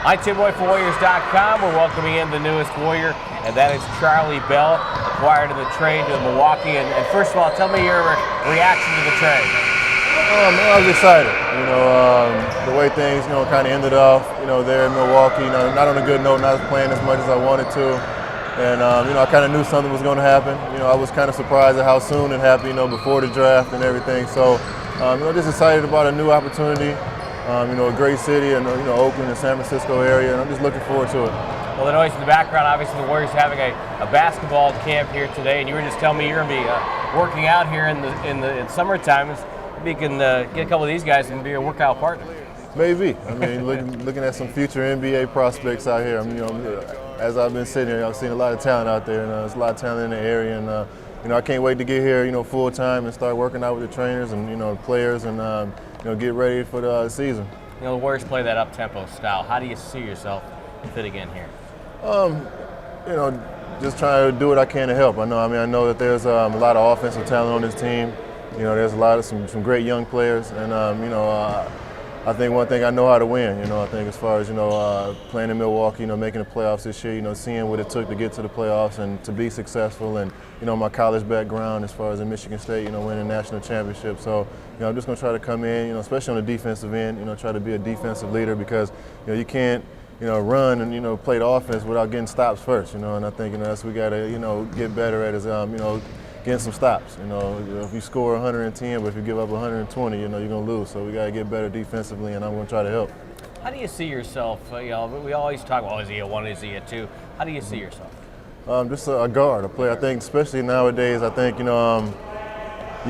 iTipboyforWarriors.com. We're welcoming in the newest Warrior, and that is Charlie Bell, acquired in the trade to Milwaukee. And first of all, tell me your reaction to the trade. I was excited. The way things, kind of ended off, there in Milwaukee, not on a good note, not playing as much as I wanted to. And, I kind of knew something was going to happen. I was kind of surprised at how soon it happened, before the draft and everything. So, just excited about a new opportunity. A great city and Oakland and San Francisco area, and I'm just looking forward to it. Well, the noise in the background, obviously the Warriors having a basketball camp here today, and you were just telling me you're going to be working out here in summertime. Maybe you can get a couple of these guys and be a workout partner. Maybe. I mean, looking at some future NBA prospects out here. As I've been sitting here, I've seen a lot of talent out there, and there's a lot of talent in the area, and I can't wait to get here, full time and start working out with the trainers and the players and get ready for the season. The Warriors play that up-tempo style. How do you see yourself fitting in here? Just trying to do what I can to help. I know that there's a lot of offensive talent on this team. There's a lot of some great young players, and I think one thing I know how to win. I think as far as playing in Milwaukee, making the playoffs this year, seeing what it took to get to the playoffs and to be successful, and my college background as far as in Michigan State, winning national championship. So I'm just going to try to come in, especially on the defensive end, try to be a defensive leader, because you can't run and play the offense without getting stops first. And I think that's what we got to get better at is getting some stops. If you score 110, but if you give up 120, you're going to lose. So we got to get better defensively, and I'm going to try to help. How do you see yourself? We always talk about, is he a 1, is he a 2? How do you see yourself? Just a guard, a player. I think, especially nowadays, I think you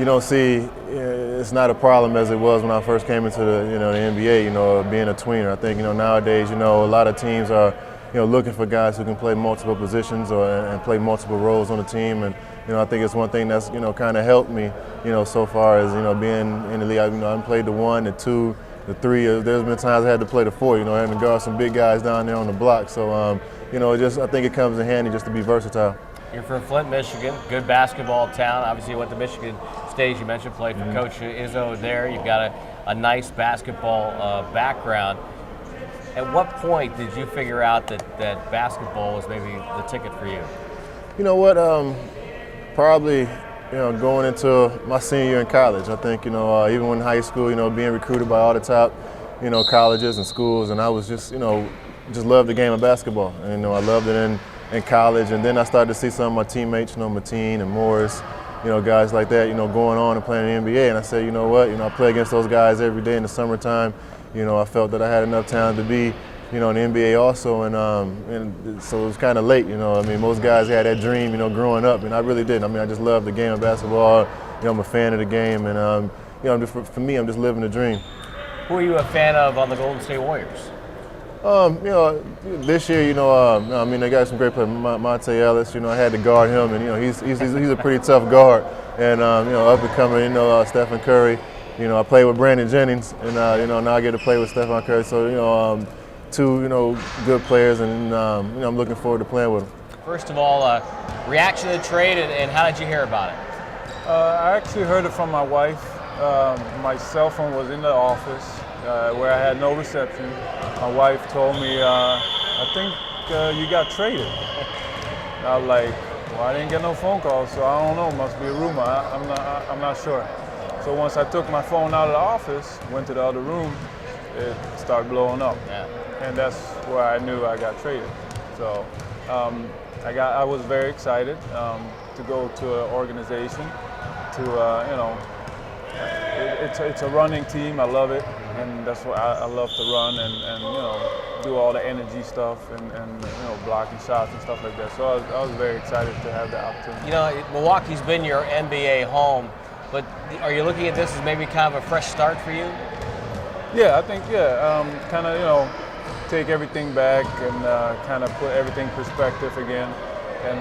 don't see it's not a problem as it was when I first came into the the NBA. Being a tweener. I think nowadays a lot of teams are looking for guys who can play multiple positions and play multiple roles on the team. And I think it's one thing that's kind of helped me so far as being in the league. I played the 1, the 2, the 3. There's been times I had to play the 4. Having to guard some big guys down there on the block. So I think it comes in handy just to be versatile. You're from Flint, Michigan. Good basketball town. Obviously, you went to Michigan State. You mentioned played for Coach Izzo there. You've got a nice basketball background. At what point did you figure out that basketball was maybe the ticket for you? You know what? Probably, going into my senior year in college. I think, even when in high school, being recruited by all the top, colleges and schools, and I was just loved the game of basketball. And, I loved it in college, and then I started to see some of my teammates, Mateen and Morris, guys like that, going on and playing in the NBA. And I said, you know what? I play against those guys every day in the summertime. I felt that I had enough talent to be, in the NBA also, and so it was kind of late. Most guys had that dream, growing up, and I really didn't. I just love the game of basketball. I'm a fan of the game, and for me, I'm just living the dream. Who are you a fan of on the Golden State Warriors? This year, they got some great players. Monte Ellis, I had to guard him, and he's a pretty tough guard. And up and coming, Stephen Curry. I played with Brandon Jennings, and now I get to play with Stephen Curry. So two good players, and I'm looking forward to playing with them. First of all, reaction to the trade, and how did you hear about it? I actually heard it from my wife. My cell phone was in the office where I had no reception. My wife told me, I think you got traded. And I was like, well, I didn't get no phone calls, so I don't know. It must be a rumor. I'm not sure. So once I took my phone out of the office, went to the other room, it started blowing up. Yeah. And that's where I knew I got traded. So I was very excited to go to an organization. It's a running team. I love it, and that's what I love to run and do all the energy stuff and blocking shots and stuff like that. So I was very excited to have the opportunity. Milwaukee's been your NBA home, but are you looking at this as maybe kind of a fresh start for you? Yeah, I think kind of take everything back and kind of put everything in perspective again. And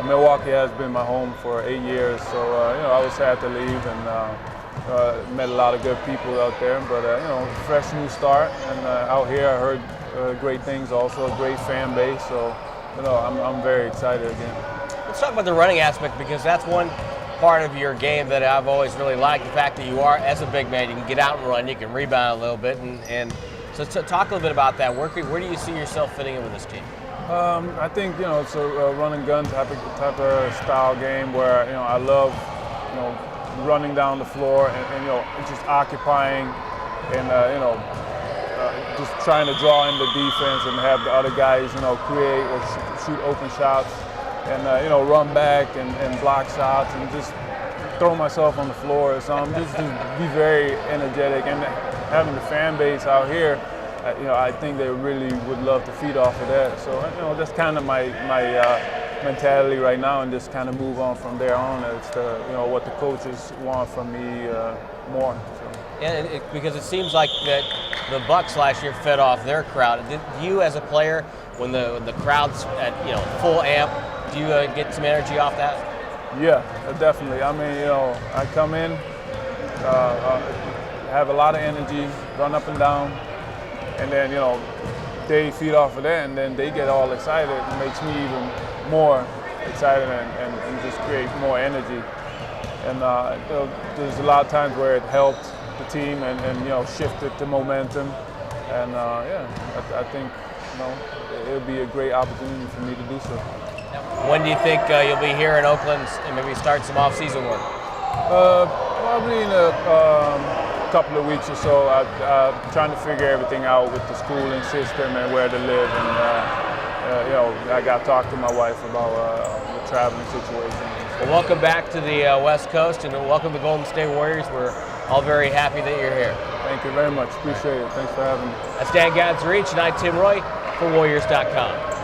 Milwaukee has been my home for 8 years, so I was sad to leave and met a lot of good people out there. But fresh new start, and out here I heard great things also, a great fan base. So I'm very excited again. Let's talk about the running aspect, because that's one part of your game that I've always really liked. The fact that you are, as a big man, you can get out and run, you can rebound a little bit, and So talk a little bit about that. Where do you see yourself fitting in with this team? I think it's a run and gun type of style game where I love running down the floor and just occupying and just trying to draw in the defense and have the other guys create or shoot open shots and run back and block shots and just throw myself on the floor. So I'm just be very energetic, and having the fan base out here, I think they really would love to feed off of that. So that's kind of my mentality right now, and just kind of move on from there on as to what the coaches want from me more. So. Yeah, because it seems like that the Bucks last year fed off their crowd. Did you, as a player, when the crowd's at full amp, do you get some energy off that? Yeah, definitely. I mean, I come in, have a lot of energy, run up and down, and then they feed off of that, and then they get all excited. It makes me even more excited and just create more energy. And there's a lot of times where it helped the team and shifted the momentum. And I think it'll be a great opportunity for me to do so. When do you think you'll be here in Oakland and maybe start some off-season work? Probably in a couple of weeks or so. I'm trying to figure everything out with the schooling system and where to live. And I got to talk to my wife about the traveling situation. Well, welcome back to the West Coast, and welcome to Golden State Warriors. We're all very happy that you're here. Thank you very much. Appreciate it. Thanks for having me. That's Dan Gadzuric, and I'm Tim Roy for Warriors.com.